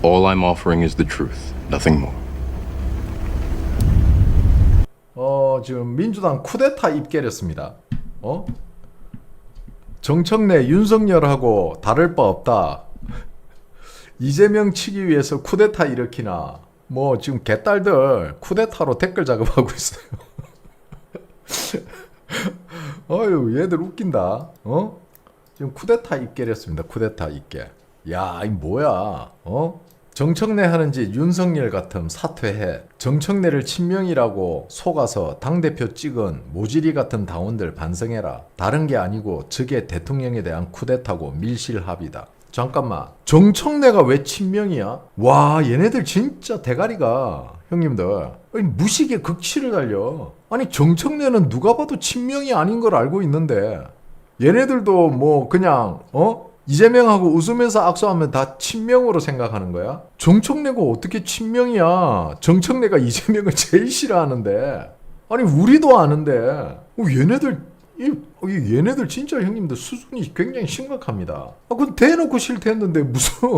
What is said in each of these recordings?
All I'm offering is the truth, nothing more. 지금 민주당 쿠데타 입결했습니다. 정청래 윤석열하고 다를 바 없다. 이재명 치기 위해서 쿠데타 일으키나. 뭐 지금 개딸들 쿠데타로 댓글 작업하고 있어요. 어휴, 얘들 웃긴다. 지금 쿠데타 입결했습니다. 쿠데타 입결. 야, 이 뭐야? 정청래 하는 짓 윤석열 같음 사퇴해. 정청래를 친명이라고 속아서 당대표 찍은 모지리 같은 당원들 반성해라. 다른 게 아니고 저게 대통령에 대한 쿠데타고 밀실합의다. 잠깐만, 정청래가 왜 친명이야? 와, 얘네들 진짜 대가리가, 형님들, 아니, 무식의 극치를 달려. 아니, 정청래는 누가 봐도 친명이 아닌 걸 알고 있는데 얘네들도 뭐 그냥 이재명하고 웃으면서 악수하면 다 친명으로 생각하는 거야? 정청래가 어떻게 친명이야? 정청래가 이재명을 제일 싫어하는데. 아니, 우리도 아는데. 얘네들 진짜 형님들 수준이 굉장히 심각합니다. 그건 대놓고 싫대했는데 무슨.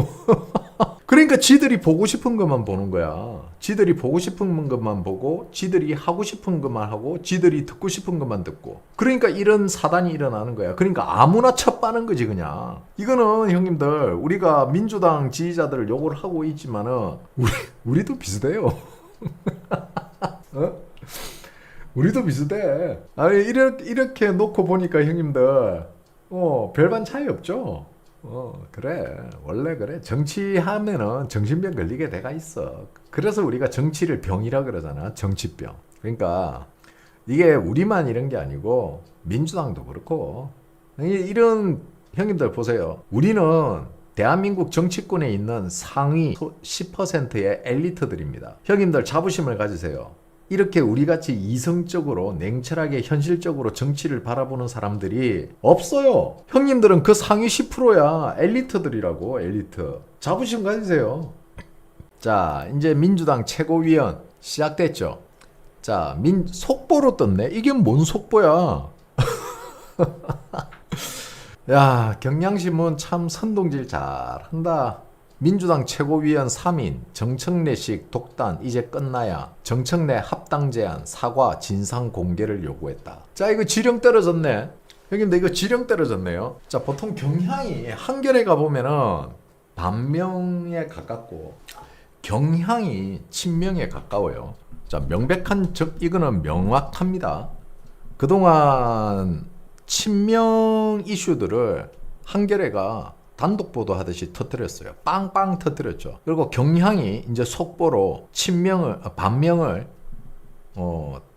그러니까 지들이 보고 싶은 것만 보는 거야. 지들이 보고 싶은 것만 보고, 지들이 하고 싶은 것만 하고, 지들이 듣고 싶은 것만 듣고. 그러니까 이런 사단이 일어나는 거야. 그러니까 아무나 첩빠는 거지 그냥. 이거는 형님들, 우리가 민주당 지지자들을 욕을 하고 있지만은 우리도 비슷해요. 우리도 비슷해. 아니, 이렇게 놓고 보니까 형님들, 별반 차이 없죠? 그래. 원래 그래. 정치하면은 정신병 걸리게 돼가 있어. 그래서 우리가 정치를 병이라 그러잖아. 정치병. 그러니까 이게 우리만 이런 게 아니고 민주당도 그렇고. 이런 형님들 보세요. 우리는 대한민국 정치권에 있는 상위 10%의 엘리트들입니다. 형님들 자부심을 가지세요. 이렇게 우리같이 이성적으로 냉철하게 현실적으로 정치를 바라보는 사람들이 없어요. 형님들은 그 상위 10%야. 엘리트들이라고. 엘리트. 자부심 가지세요. 자, 이제 민주당 최고위원 시작됐죠. 자, 속보로 떴네. 이게 뭔 속보야? 야, 경향신문 참 선동질 잘한다. 민주당 최고위원 3인 정청래식 독단 이제 끝나야. 정청래 합당 제안 사과 진상 공개를 요구했다. 자, 이거 지령 떨어졌네. 형님들, 이거 지령 떨어졌네요. 자, 보통 경향이 한겨레 가보면은 반명에 가깝고 경향이 친명에 가까워요. 자, 명백한 이거는 명확합니다. 그동안 친명 이슈들을 한겨레가 단독 보도하듯이 터뜨렸어요. 빵빵 터뜨렸죠. 그리고 경향이 이제 속보로 반명을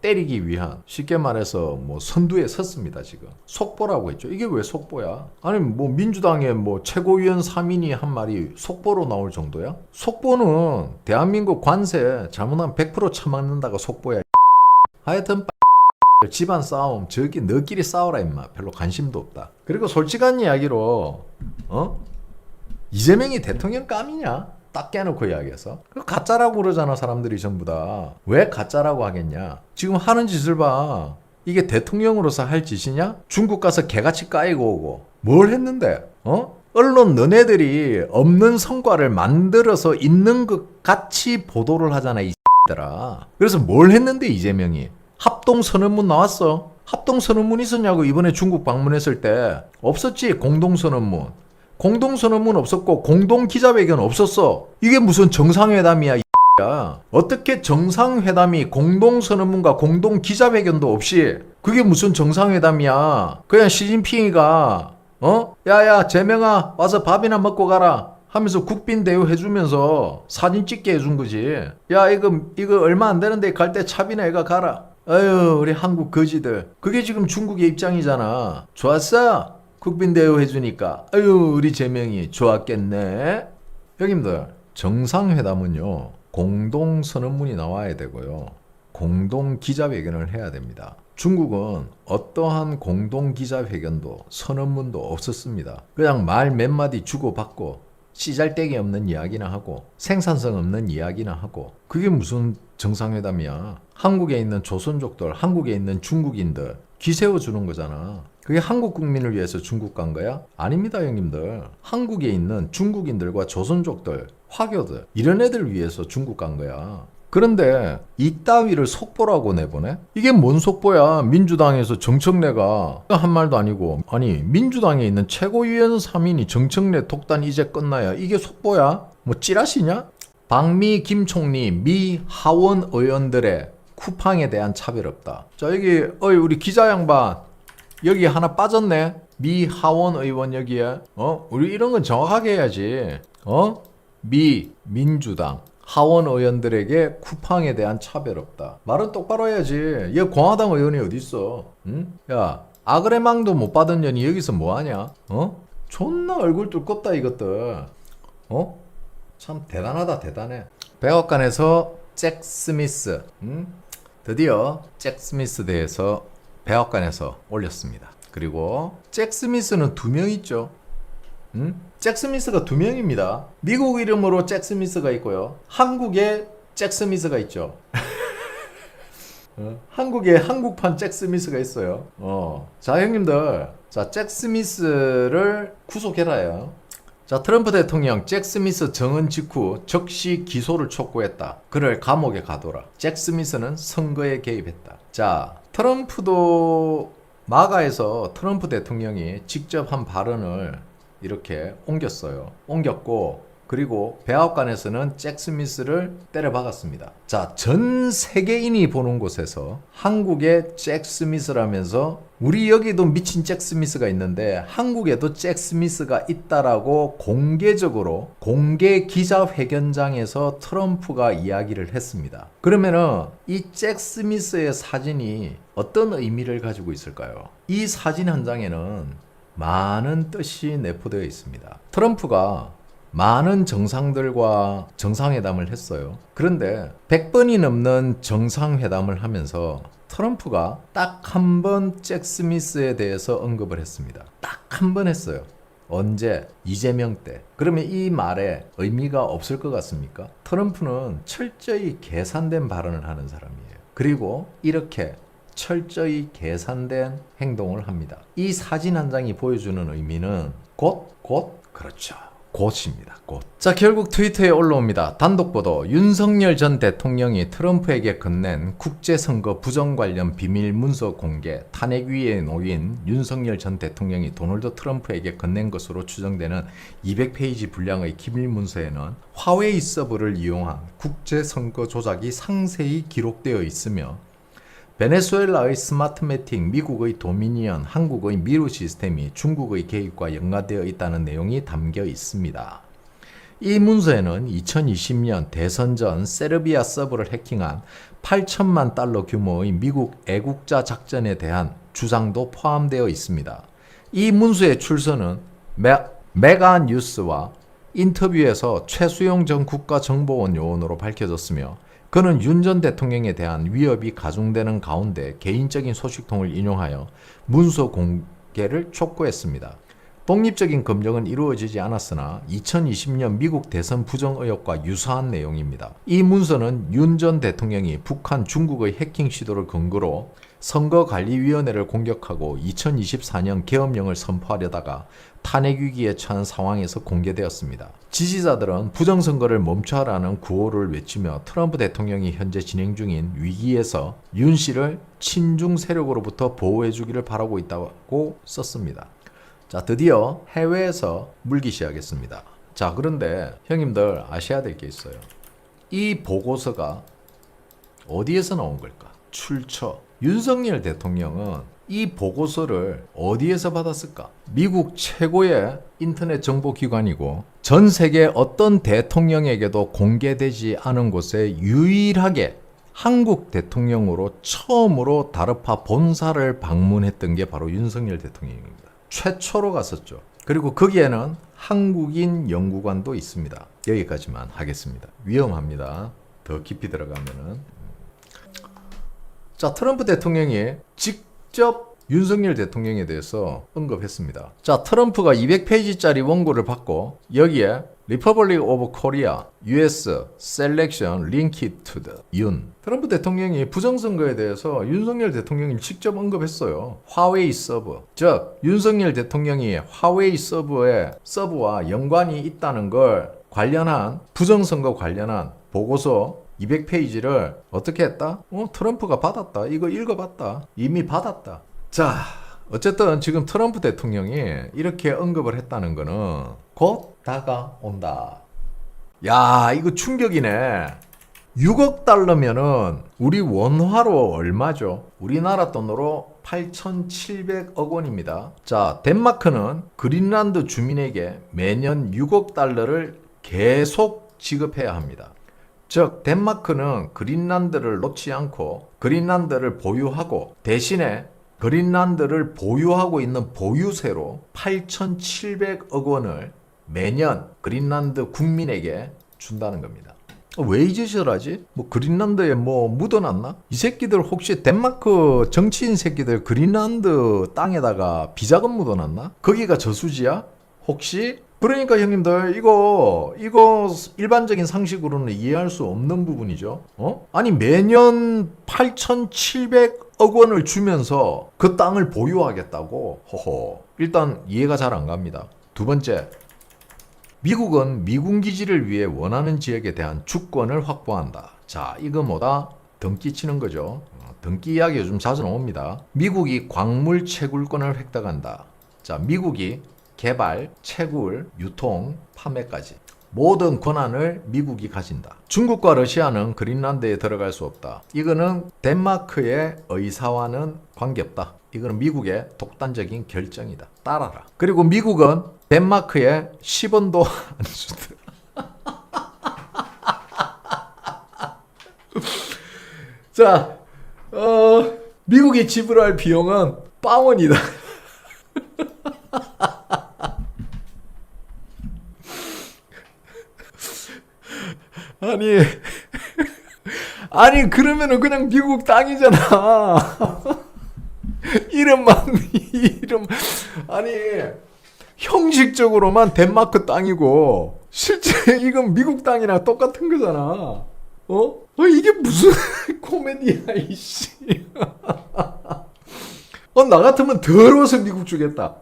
때리기 위한, 쉽게 말해서 뭐 선두에 섰습니다. 지금 속보라고 했죠. 이게 왜 속보야? 아니, 뭐 민주당의 뭐 최고위원 3인이 한 말이 속보로 나올 정도야? 속보는 대한민국 관세 잘못하면 100% 처맞는다가 속보야. 하여튼 집안 싸움, 저기 너끼리 싸워라 임마. 별로 관심도 없다. 그리고 솔직한 이야기로 이재명이 대통령 감이냐? 딱 깨놓고 이야기해서. 가짜라고 그러잖아 사람들이 전부 다. 왜 가짜라고 하겠냐? 지금 하는 짓을 봐. 이게 대통령으로서 할 짓이냐? 중국 가서 개같이 까이고 오고. 뭘 했는데? 언론 너네들이 없는 성과를 만들어서 있는 것 같이 보도를 하잖아 이 X들아. 그래서 뭘 했는데 이재명이? 합동선언문 나왔어. 합동선언문 있었냐고. 이번에 중국 방문했을 때 없었지. 공동선언문. 공동선언문 없었고 공동기자회견 없었어. 이게 무슨 정상회담이야 이 X야. 어떻게 정상회담이 공동선언문과 공동기자회견도 없이, 그게 무슨 정상회담이야. 그냥 시진핑이가 야야 재명아 와서 밥이나 먹고 가라 하면서 국빈 대우 해주면서 사진 찍게 해준 거지. 야 이거 얼마 안 되는데 갈 때 차비나 애가 가라. 아유, 우리 한국 거지들. 그게 지금 중국의 입장이잖아. 좋았어? 국빈 대우 해주니까. 아유, 우리 재명이 좋았겠네. 형님들, 정상회담은요 공동선언문이 나와야 되고요 공동기자회견을 해야 됩니다. 중국은 어떠한 공동기자회견도 선언문도 없었습니다. 그냥 말 몇 마디 주고받고 씨잘데기 없는 이야기나 하고 생산성 없는 이야기나 하고. 그게 무슨 정상회담이야. 한국에 있는 조선족들, 한국에 있는 중국인들, 기세워주는 거잖아. 그게 한국 국민을 위해서 중국 간 거야? 아닙니다, 형님들. 한국에 있는 중국인들과 조선족들, 화교들 이런 애들 위해서 중국 간 거야. 그런데 이따위를 속보라고 내보내? 이게 뭔 속보야? 민주당에서 정청래가 한 말도 아니고, 아니 민주당에 있는 최고위원 3인이 정청래 독단 이제 끝나야 이게 속보야? 뭐 찌라시냐? 박미 김총리 미 하원 의원들의 쿠팡에 대한 차별 없다. 자, 여기 우리 기자 양반 여기 하나 빠졌네. 미 하원 의원 여기에. 우리 이런 건 정확하게 해야지. 미 민주당 하원 의원들에게 쿠팡에 대한 차별 없다. 말은 똑바로 해야지. 얘 공화당 의원이 어디 있어? 응? 야, 아그레망도 못 받은 년이 여기서 뭐 하냐? 존나 얼굴 두껍다 이것들. 참 대단하다, 대단해. 백악관에서 잭 스미스, 드디어 잭 스미스 대해서 백악관에서 올렸습니다. 그리고 잭 스미스는 2명 있죠. 잭 스미스가 2명입니다. 미국 이름으로 잭 스미스가 있고요. 한국에 잭 스미스가 있죠. 한국에 한국판 잭 스미스가 있어요. 자, 형님들. 자, 잭 스미스를 구속해라요. 자, 트럼프 대통령 잭 스미스 정은 직후 즉시 기소를 촉구했다. 그를 감옥에 가둬라. 잭 스미스는 선거에 개입했다. 자, 트럼프도 마가에서 트럼프 대통령이 직접 한 발언을 이렇게 옮겼고, 그리고 백악관에서는 잭 스미스를 때려박았습니다. 자, 전 세계인이 보는 곳에서 한국의 잭 스미스라면서 우리 여기도 미친 잭 스미스가 있는데 한국에도 잭 스미스가 있다라고 공개적으로 공개 기자회견장에서 트럼프가 이야기를 했습니다. 그러면은 이 잭 스미스의 사진이 어떤 의미를 가지고 있을까요? 이 사진 한 장에는 많은 뜻이 내포되어 있습니다. 트럼프가 많은 정상들과 정상회담을 했어요. 그런데 100번이 넘는 정상회담을 하면서 트럼프가 딱 한 번 잭 스미스에 대해서 언급을 했습니다. 딱 한 번 했어요. 언제? 이재명 때. 그러면 이 말에 의미가 없을 것 같습니까? 트럼프는 철저히 계산된 발언을 하는 사람이에요. 그리고 이렇게 철저히 계산된 행동을 합니다. 이 사진 한 장이 보여주는 의미는 그렇죠. 곧입니다. 곧. 자, 결국 트위터에 올라옵니다. 단독 보도. 윤석열 전 대통령이 트럼프에게 건넨 국제선거 부정 관련 비밀 문서 공개. 탄핵 위에 놓인 윤석열 전 대통령이 도널드 트럼프에게 건넨 것으로 추정되는 200페이지 분량의 기밀 문서에는 화웨이 서버를 이용한 국제선거 조작이 상세히 기록되어 있으며 베네수엘라의 스마트매틱, 미국의 도미니언, 한국의 미루 시스템이 중국의 개입과 연관되어 있다는 내용이 담겨 있습니다. 이 문서에는 2020년 대선 전 세르비아 서버를 해킹한 8천만 달러 규모의 미국 애국자 작전에 대한 주장도 포함되어 있습니다. 이 문서의 출처는 메가뉴스와 인터뷰에서 최수용 전 국가정보원 요원으로 밝혀졌으며 그는 윤 전 대통령에 대한 위협이 가중되는 가운데 개인적인 소식통을 인용하여 문서 공개를 촉구했습니다. 독립적인 검증은 이루어지지 않았으나 2020년 미국 대선 부정 의혹과 유사한 내용입니다. 이 문서는 윤 전 대통령이 북한, 중국의 해킹 시도를 근거로 선거관리위원회를 공격하고 2024년 계엄령을 선포하려다가 탄핵 위기에 처한 상황에서 공개되었습니다. 지지자들은 부정선거를 멈춰라는 구호를 외치며 트럼프 대통령이 현재 진행 중인 위기에서 윤 씨를 친중 세력으로부터 보호해주기를 바라고 있다고 썼습니다. 자, 드디어 해외에서 물기 시작했습니다. 자, 그런데 형님들 아셔야 될 게 있어요. 이 보고서가 어디에서 나온 걸까? 출처. 윤석열 대통령은 이 보고서를 어디에서 받았을까? 미국 최고의 인터넷 정보기관이고 전 세계 어떤 대통령에게도 공개되지 않은 곳에 유일하게 한국 대통령으로 처음으로 다르파 본사를 방문했던 게 바로 윤석열 대통령입니다. 최초로 갔었죠. 그리고 거기에는 한국인 연구관도 있습니다. 여기까지만 하겠습니다. 위험합니다. 더 깊이 들어가면은. 자, 트럼프 대통령이 직접 윤석열 대통령에 대해서 언급했습니다. 자, 트럼프가 200페이지짜리 원고를 받고 여기에 Republic of Korea, US Selection Linked to the 윤. 트럼프 대통령이 부정선거에 대해서 윤석열 대통령이 직접 언급했어요. 화웨이 서버. 즉 윤석열 대통령이 화웨이 서버와 연관이 있다는 걸 관련한 부정선거 관련한 보고서 200페이지를 어떻게 했다? 트럼프가 받았다. 이거 읽어봤다. 이미 받았다. 자, 어쨌든 지금 트럼프 대통령이 이렇게 언급을 했다는 거는 곧 다가온다. 야, 이거 충격이네. 6억 달러면은 우리 원화로 얼마죠? 우리나라 돈으로 8,700억 원입니다. 자, 덴마크는 그린란드 주민에게 매년 6억 달러를 계속 지급해야 합니다. 즉 덴마크는 그린란드를 놓지 않고 그린란드를 보유하고 대신에 그린란드를 보유하고 있는 보유세로 8,700억 원을 매년 그린란드 국민에게 준다는 겁니다. 왜 이 짓을 하지? 그린란드에 묻어놨나? 이 새끼들 혹시 덴마크 정치인 새끼들 그린란드 땅에다가 비자금 묻어놨나? 거기가 저수지야? 혹시? 그러니까 형님들 이거 일반적인 상식으로는 이해할 수 없는 부분이죠. 아니 매년 8,700억 원을 주면서 그 땅을 보유하겠다고? 호호. 일단 이해가 잘 안 갑니다. 두 번째, 미국은 미군 기지를 위해 원하는 지역에 대한 주권을 확보한다. 자, 이거 뭐다? 등기 치는 거죠. 등기 이야기가 좀 자주 나옵니다. 미국이 광물 채굴권을 획득한다. 자, 미국이 개발, 채굴, 유통, 판매까지 모든 권한을 미국이 가진다. 중국과 러시아는 그린란드에 들어갈 수 없다. 이거는 덴마크의 의사와는 관계없다. 이거는 미국의 독단적인 결정이다. 따라라. 그리고 미국은 덴마크에 10원도 안 준다. 자, 미국이 지불할 비용은 빵원이다. 아니 그러면은 그냥 미국 땅이잖아. 이름 아니 형식적으로만 덴마크 땅이고 실제 이건 미국 땅이랑 똑같은 거잖아. 이게 무슨 코미디야 이씨. 나 같으면 더러워서 미국 주겠다.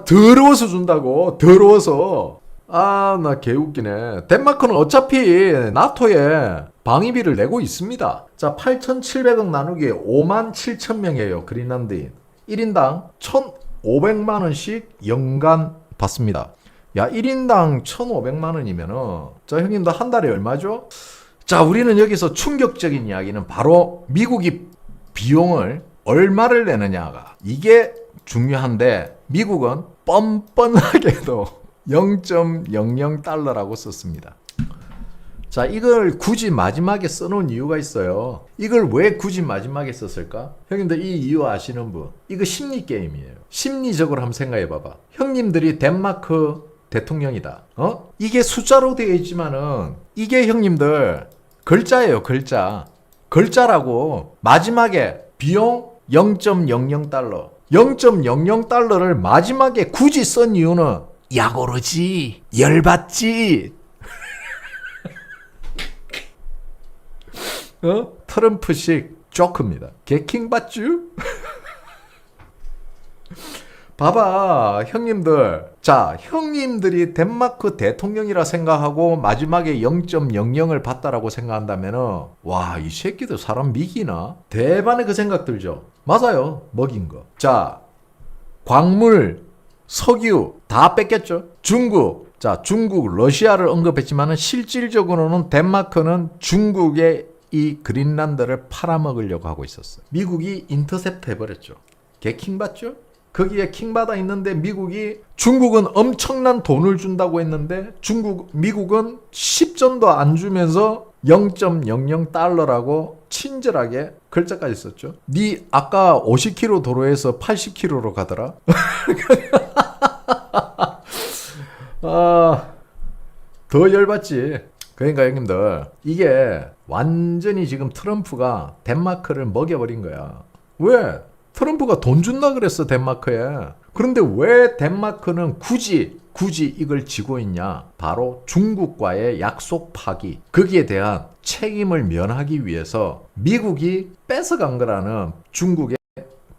더러워서 준다고. 더러워서. 나 개웃기네. 덴마크는 어차피 나토에 방위비를 내고 있습니다. 자, 8,700억 나누기 57,000명이에요. 그린란드인. 1인당 1,500만 원씩 연간 받습니다. 야, 1인당 1,500만 원이면은 자, 형님들 한 달에 얼마죠? 자, 우리는 여기서 충격적인 이야기는 바로 미국이 비용을 얼마를 내느냐가 이게 중요한데 미국은 뻔뻔하게도 0.00달러라고 썼습니다. 자, 이걸 굳이 마지막에 써놓은 이유가 있어요. 이걸 왜 굳이 마지막에 썼을까? 형님들 이 이유 아시는 분? 이거 심리 게임이에요. 심리적으로 한번 생각해 봐봐. 형님들이 덴마크 대통령이다. 이게 숫자로 되어 있지만은 이게 형님들 글자예요. 글자라고 마지막에 비용 0.00달러. 0.00달러를 마지막에 굳이 쓴 이유는 야고르지, 열받지. 트럼프식 조크입니다. 개킹 받쥬? 봐봐, 형님들. 자, 형님들이 덴마크 대통령이라 생각하고 마지막에 0.00을 받다라고 생각한다면은 와, 이 새끼들 사람 미기나? 대반의 그 생각 들죠? 맞아요. 먹인 거. 자, 광물, 석유 다 뺏겼죠. 중국, 러시아를 언급했지만은 실질적으로는 덴마크는 중국의 이 그린란드를 팔아먹으려고 하고 있었어요. 미국이 인터셉트 해버렸죠. 개킹 받죠? 거기에 킹받아 있는데 중국은 엄청난 돈을 준다고 했는데 미국은 10전도 안 주면서 0.00달러라고 친절하게 글자까지 썼죠. 니 아까 50km 도로에서 80km로 가더라. 더 열받지. 그러니까 형님들 이게 완전히 지금 트럼프가 덴마크를 먹여버린 거야. 왜? 트럼프가 돈 준다 그랬어 덴마크에. 그런데 왜 덴마크는 굳이 굳이 이걸 지고 있냐? 바로 중국과의 약속 파기, 거기에 대한 책임을 면하기 위해서 미국이 뺏어간 거라는 중국의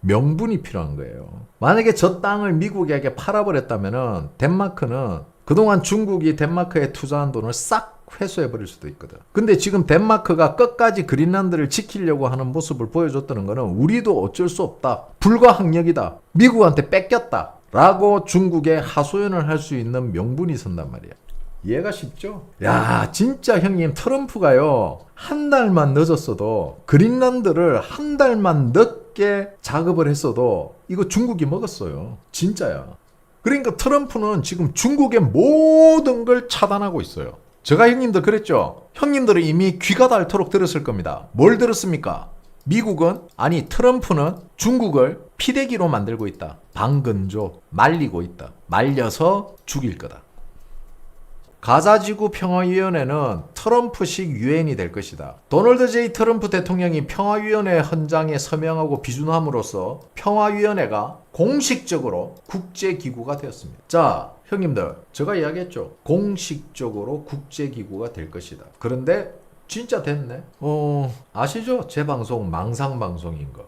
명분이 필요한 거예요. 만약에 저 땅을 미국에게 팔아버렸다면 덴마크는 그동안 중국이 덴마크에 투자한 돈을 싹 회수해버릴 수도 있거든. 근데 지금 덴마크가 끝까지 그린란드를 지키려고 하는 모습을 보여줬다는 거는 우리도 어쩔 수 없다, 불가항력이다, 미국한테 뺏겼다 라고 중국에 하소연을 할 수 있는 명분이 선단 말이야. 이해가 쉽죠? 야, 진짜 형님, 트럼프가요 한 달만 늦었어도, 그린란드를 한 달만 늦게 작업을 했어도 이거 중국이 먹었어요. 진짜야. 그러니까 트럼프는 지금 중국의 모든 걸 차단하고 있어요. 제가 형님들 그랬죠? 형님들은 이미 귀가 닳도록 들었을 겁니다. 뭘 들었습니까? 미국은, 아니 트럼프는 중국을 피대기로 만들고 있다. 방근조, 말리고 있다. 말려서 죽일 거다. 가자지구 평화위원회는 트럼프식 유엔이 될 것이다. 도널드 J. 트럼프 대통령이 평화위원회 헌장에 서명하고 비준함으로써 평화위원회가 공식적으로 국제기구가 되었습니다. 자, 형님들, 제가 이야기했죠. 공식적으로 국제기구가 될 것이다. 그런데 진짜 됐네. 아시죠? 제 방송 망상방송인 거.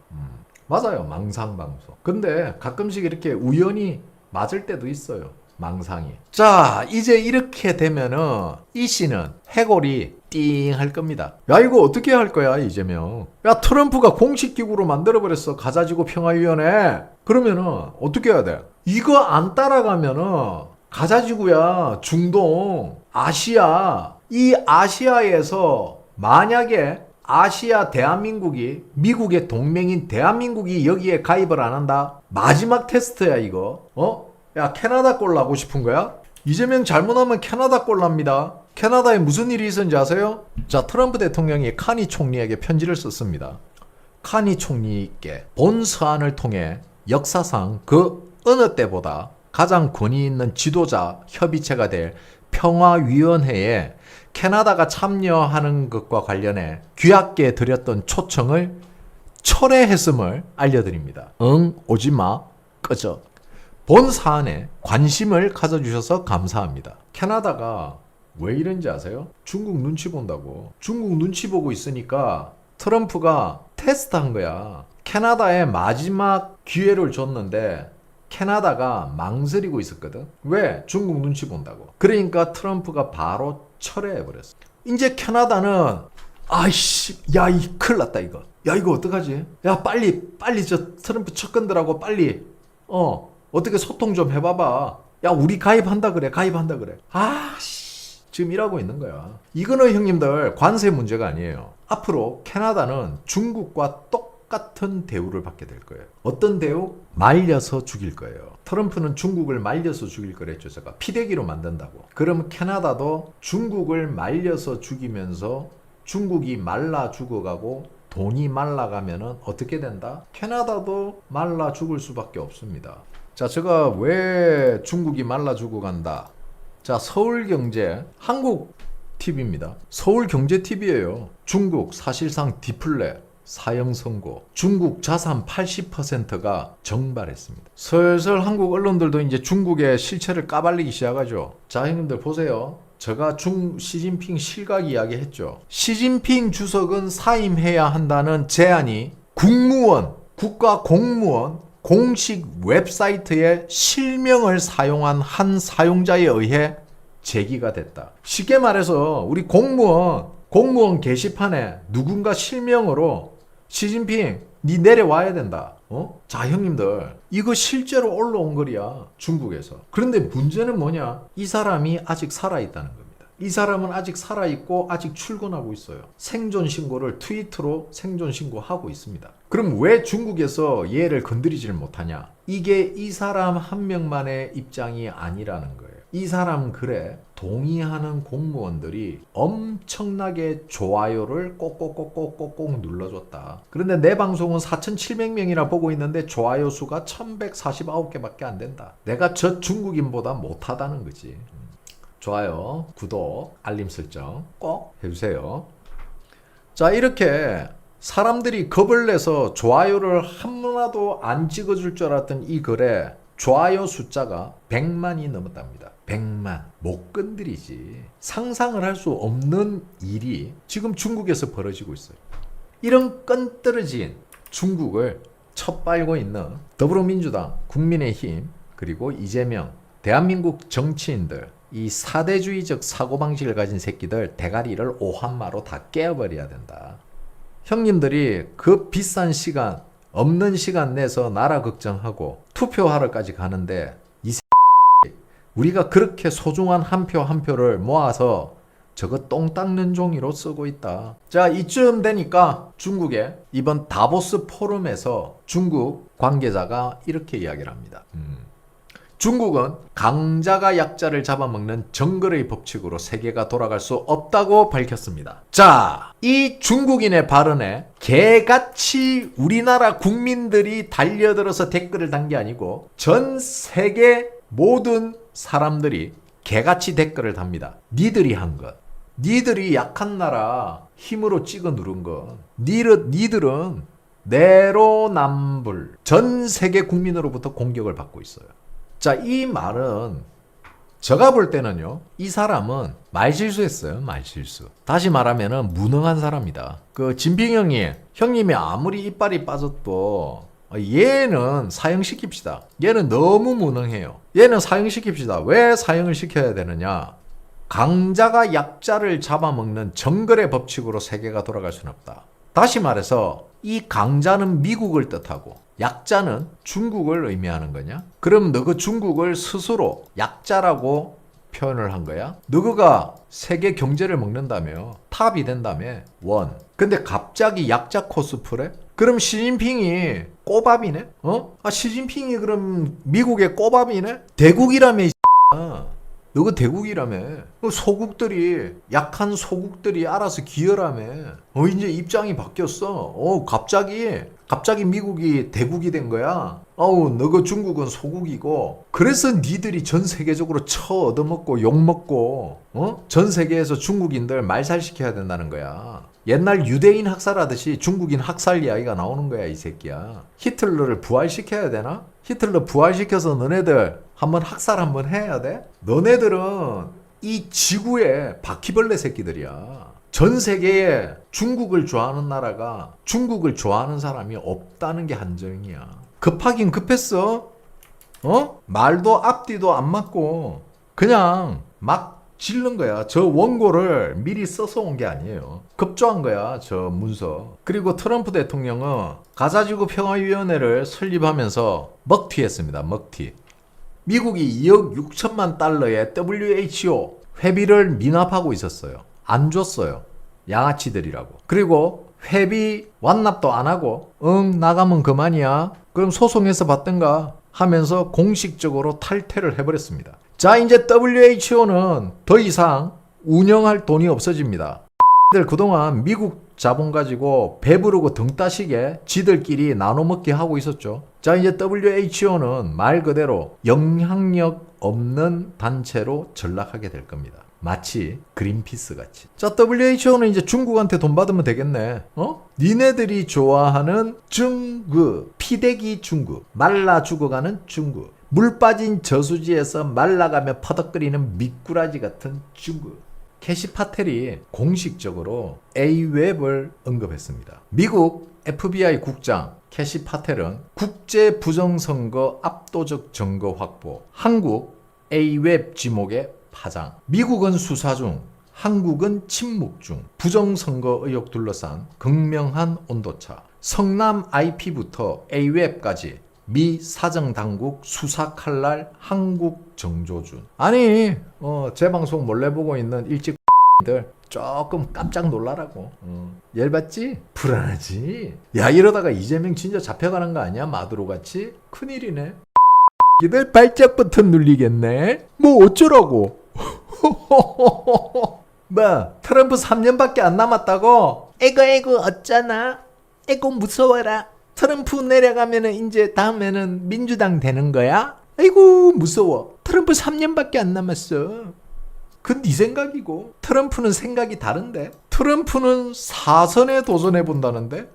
맞아요, 망상방송. 근데 가끔씩 이렇게 우연히 맞을 때도 있어요, 망상이. 자, 이제 이렇게 되면은 이 씨는 해골이 띵 할 겁니다. 야, 이거 어떻게 할 거야, 이재명? 야, 트럼프가 공식 기구로 만들어버렸어, 가자지구 평화위원회. 그러면은 어떻게 해야 돼? 이거 안 따라가면은 가자지구야, 중동, 아시아, 이 아시아에서 만약에 아시아 대한민국이, 미국의 동맹인 대한민국이 여기에 가입을 안 한다? 마지막 테스트야, 이거. 야, 캐나다 꼴 나고 싶은 거야? 이재명 잘못하면 캐나다 꼴 납니다. 캐나다에 무슨 일이 있었는지 아세요? 자, 트럼프 대통령이 카니 총리에게 편지를 썼습니다. 카니 총리께 본 서한을 통해 역사상 그 어느 때보다 가장 권위 있는 지도자 협의체가 될 평화위원회에 캐나다가 참여하는 것과 관련해 귀하게 드렸던 초청을 철회했음을 알려드립니다. 응, 오지마, 꺼져. 본 사안에 관심을 가져주셔서 감사합니다. 캐나다가 왜 이런지 아세요? 중국 눈치 본다고. 중국 눈치 보고 있으니까 트럼프가 테스트한 거야. 캐나다에 마지막 기회를 줬는데 캐나다가 망설이고 있었거든. 왜? 중국 눈치 본다고. 그러니까 트럼프가 바로 철회해버렸어. 이제 캐나다는 아이씨, 야, 이 큰일 났다 이거. 야, 이거 어떡하지? 야, 빨리 저 트럼프 척근들하고 빨리 어떻게 소통 좀 해봐봐. 야, 우리 가입한다 그래. 아씨, 지금 이러고 있는 거야. 이거는 형님들 관세 문제가 아니에요. 앞으로 캐나다는 중국과 똑같은 대우를 받게 될 거예요. 어떤 대우? 말려서 죽일 거예요. 트럼프는 중국을 말려서 죽일 거랬죠. 제가 피대기로 만든다고. 그럼 캐나다도 중국을 말려서 죽이면서 중국이 말라 죽어가고 돈이 말라가면은 어떻게 된다? 캐나다도 말라 죽을 수밖에 없습니다. 자, 제가 왜 중국이 말라 죽어간다? 자, 서울경제, 한국 TV입니다. 서울경제TV예요. 중국 사실상 디플레, 사형 선고, 중국 자산 80%가 정발했습니다. 슬슬 한국 언론들도 이제 중국의 실체를 까발리기 시작하죠. 자, 형님들 보세요. 제가 시진핑 실각 이야기 했죠. 시진핑 주석은 사임해야 한다는 제안이 국무원, 국가 공무원 공식 웹사이트에 실명을 사용한 한 사용자에 의해 제기가 됐다. 쉽게 말해서 우리 공무원 게시판에 누군가 실명으로 시진핑 니 내려와야 된다. 자, 형님들, 이거 실제로 올라온 거야, 중국에서. 그런데 문제는 뭐냐? 이 사람이 아직 살아있다는 겁니다. 이 사람은 아직 살아있고 아직 출근하고 있어요. 생존 신고를 트위터로 생존 신고하고 있습니다. 그럼 왜 중국에서 얘를 건드리질 못하냐? 이게 이 사람 한 명만의 입장이 아니라는 거예요. 이 사람 글에 동의하는 공무원들이 엄청나게 좋아요를 꼭꼭꼭꼭꼭 눌러줬다. 그런데 내 방송은 4,700명이나 보고 있는데 좋아요 수가 1,149개밖에 안 된다. 내가 저 중국인보다 못하다는 거지. 좋아요, 구독, 알림 설정 꼭 해주세요. 자, 이렇게 사람들이 겁을 내서 좋아요를 하나도 안 찍어줄 줄 알았던 이 글에 좋아요 숫자가 100만이 넘었답니다. 100만. 못 건드리지. 상상을 할 수 없는 일이 지금 중국에서 벌어지고 있어요. 이런 끈떨어진 중국을 첫빨고 있는 더불어민주당, 국민의힘, 그리고 이재명, 대한민국 정치인들, 이 사대주의적 사고방식을 가진 새끼들 대가리를 오한마로 다 깨어버려야 된다. 형님들이 그 비싼 시간, 없는 시간 내서 나라 걱정하고 투표하러까지 가는데 이 새끼, 우리가 그렇게 소중한 한 표 한 표를 모아서 저거 똥 닦는 종이로 쓰고 있다. 자, 이쯤 되니까 중국의 이번 다보스 포럼에서 중국 관계자가 이렇게 이야기를 합니다. 중국은 강자가 약자를 잡아먹는 정글의 법칙으로 세계가 돌아갈 수 없다고 밝혔습니다. 자, 이 중국인의 발언에 개같이 우리나라 국민들이 달려들어서 댓글을 단 게 아니고 전 세계 모든 사람들이 개같이 댓글을 답니다. 니들이 한 것. 니들이 약한 나라 힘으로 찍어 누른 것. 니들은 내로남불. 전 세계 국민으로부터 공격을 받고 있어요. 자, 이 말은 제가 볼 때는요, 이 사람은 말실수했어요. 말실수. 다시 말하면은 무능한 사람이다. 그 진빙형이 형님이 아무리 이빨이 빠져도 얘는 사형시킵시다. 얘는 너무 무능해요. 얘는 사형시킵시다. 왜 사형을 시켜야 되느냐? 강자가 약자를 잡아먹는 정글의 법칙으로 세계가 돌아갈 수는 없다. 다시 말해서 이 강자는 미국을 뜻하고 약자는 중국을 의미하는 거냐? 그럼 너가 중국을 스스로 약자라고 표현을 한 거야? 너가 세계 경제를 먹는다며? 탑이 된다며? 원. 근데 갑자기 약자 코스프레? 그럼 시진핑이 꼬밥이네? 시진핑이 그럼 미국의 꼬밥이네? 대국이라며 이 너가 대국이라며. 소국들이 약한 소국들이 알아서 기여라며. 이제 입장이 바뀌었어. 갑자기 미국이 대국이 된 거야. 너가 중국은 소국이고. 그래서 니들이 전 세계적으로 얻어먹고 욕먹고 전 세계에서 중국인들 말살시켜야 된다는 거야. 옛날 유대인 학살하듯이 중국인 학살 이야기가 나오는 거야, 이 새끼야. 히틀러를 부활시켜야 되나? 히틀러 부활시켜서 너네들 한번 학살 한번 해야 돼? 너네들은 이 지구의 바퀴벌레 새끼들이야. 전 세계에 중국을 좋아하는 나라가 중국을 좋아하는 사람이 없다는 게 한정이야. 급하긴 급했어. 말도 앞뒤도 안 맞고 그냥 막 질른 거야. 저 원고를 미리 써서 온 게 아니에요. 급조한 거야, 저 문서. 그리고 트럼프 대통령은 가자지구 평화위원회를 설립하면서 먹튀했습니다. 먹튀. 미국이 2억 6천만 달러의 WHO 회비를 미납하고 있었어요. 안 줬어요. 양아치들이라고. 그리고 회비 완납도 안 하고 나가면 그만이야. 그럼 소송해서 받든가 하면서 공식적으로 탈퇴를 해버렸습니다. 자, 이제 WHO는 더 이상 운영할 돈이 없어집니다. 그동안 미국 자본 가지고 배부르고 등 따시게 지들끼리 나눠먹기 하고 있었죠. 자, 이제 WHO는 말 그대로 영향력 없는 단체로 전락하게 될 겁니다. 마치 그린피스 같이. 자, WHO는 이제 중국한테 돈 받으면 되겠네. 니네들이 좋아하는 중국, 피대기 중국, 말라 죽어가는 중국, 물 빠진 저수지에서 말라가며 퍼덕거리는 미꾸라지 같은 중국. 캐시 파텔이 공식적으로 AWEB을 언급했습니다. 미국 FBI 국장 캐시 파텔은 국제 부정선거 압도적 증거 확보, 한국 AWEB 지목의 파장, 미국은 수사 중, 한국은 침묵 중, 부정선거 의혹 둘러싼 극명한 온도차, 성남 IP부터 AWEB까지 미 사정당국 수사 칼날 한국 정조준. 아니 제 방송 몰래 보고 있는 일찍들 조금 깜짝 놀라라고. 열받지? 불안하지? 야, 이러다가 이재명 진짜 잡혀가는 거 아니야? 마두로같이? 큰일이네. 이들 발작 버튼 눌리겠네? 뭐 어쩌라고? 뭐 트럼프 3년밖에 안 남았다고? 에고 어쩌나? 에고 무서워라. 트럼프 내려가면은 이제 다음에는 민주당 되는 거야? 아이고 무서워. 트럼프 3년밖에 안 남았어. 그건 네 생각이고 트럼프는 생각이 다른데. 트럼프는 4선에 도전해 본다는데.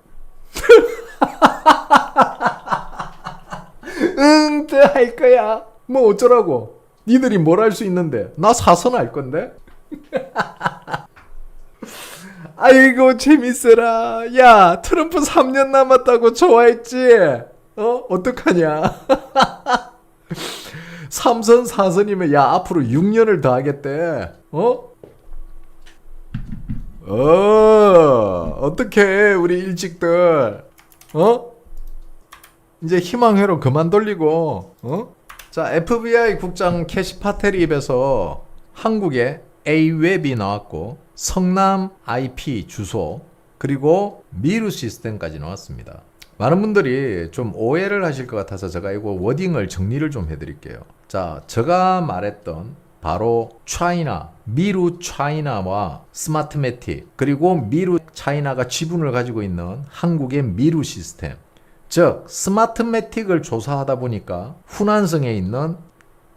응, 할 거야. 뭐 어쩌라고. 니들이 뭘 할 수 있는데. 나 사선 할 건데. 아이고 재밌어라. 야, 트럼프 3년 남았다고 좋아했지? 어떡하냐. 3선 4선이면 야 앞으로 6년을 더 하겠대. 어떡해 우리 일찍들. 이제 희망회로 그만 돌리고. 자, FBI 국장 캐시 파텔이 입에서 한국에 A웹이 나왔고 성남 IP 주소 그리고 미루 시스템까지 나왔습니다. 많은 분들이 좀 오해를 하실 것 같아서 제가 이거 워딩을 정리를 좀 해드릴게요. 자, 제가 말했던 바로 차이나, 미루 차이나와 스마트매틱 그리고 미루 차이나가 지분을 가지고 있는 한국의 미루 시스템, 즉 스마트매틱을 조사하다 보니까 후난성에 있는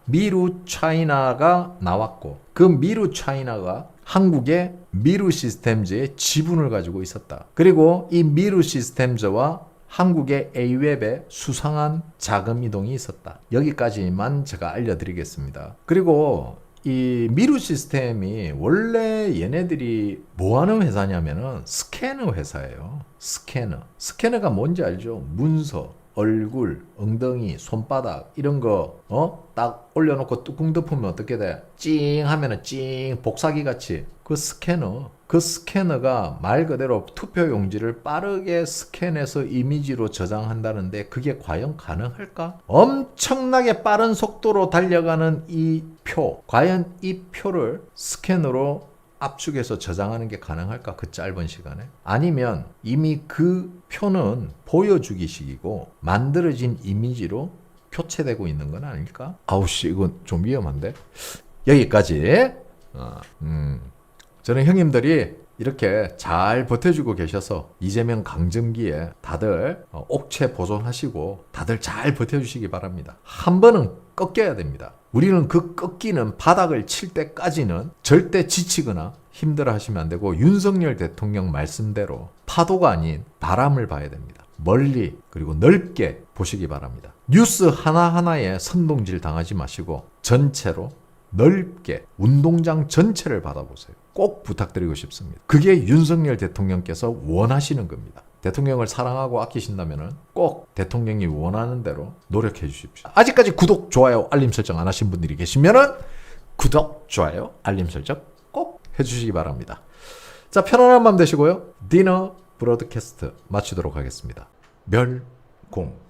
미루 차이나가 나왔고 그 미루 차이나가 한국의 미루 시스템즈의 지분을 가지고 있었다. 그리고 이 미루 시스템즈와 한국의 A웹에 수상한 자금 이동이 있었다. 여기까지만 제가 알려드리겠습니다. 그리고 이 미루 시스템이 원래 얘네들이 뭐하는 회사냐면은 스캐너 회사예요. 스캐너가 뭔지 알죠? 문서, 얼굴, 엉덩이, 손바닥 이런 거 딱 올려놓고 뚜껑 덮으면 어떻게 돼? 찡 하면은 찡 복사기 같이 그 스캐너가 말 그대로 투표 용지를 빠르게 스캔해서 이미지로 저장한다는데 그게 과연 가능할까? 엄청나게 빠른 속도로 달려가는 이 표, 과연 이 표를 스캐너로 압축해서 저장하는 게 가능할까? 그 짧은 시간에? 아니면 이미 그 표는 보여주기식이고 만들어진 이미지로 표체되고 있는 건 아닐까? 아우씨, 이건 좀 위험한데? 여기까지. 저는 형님들이 이렇게 잘 버텨주고 계셔서 이재명 강점기에 다들 옥체 보존하시고 다들 잘 버텨주시기 바랍니다. 한 번은 꺾여야 됩니다. 우리는 그 꺾이는 바닥을 칠 때까지는 절대 지치거나 힘들어 하시면 안 되고 윤석열 대통령 말씀대로 파도가 아닌 바람을 봐야 됩니다. 멀리 그리고 넓게 보시기 바랍니다. 뉴스 하나하나에 선동질 당하지 마시고 전체로 넓게 운동장 전체를 받아보세요. 꼭 부탁드리고 싶습니다. 그게 윤석열 대통령께서 원하시는 겁니다. 대통령을 사랑하고 아끼신다면 꼭 대통령이 원하는 대로 노력해 주십시오. 아직까지 구독, 좋아요, 알림 설정 안 하신 분들이 계시면 구독, 좋아요, 알림 설정 꼭 해주시기 바랍니다. 자, 편안한 밤 되시고요. 디너 브로드캐스트 마치도록 하겠습니다. 멸공.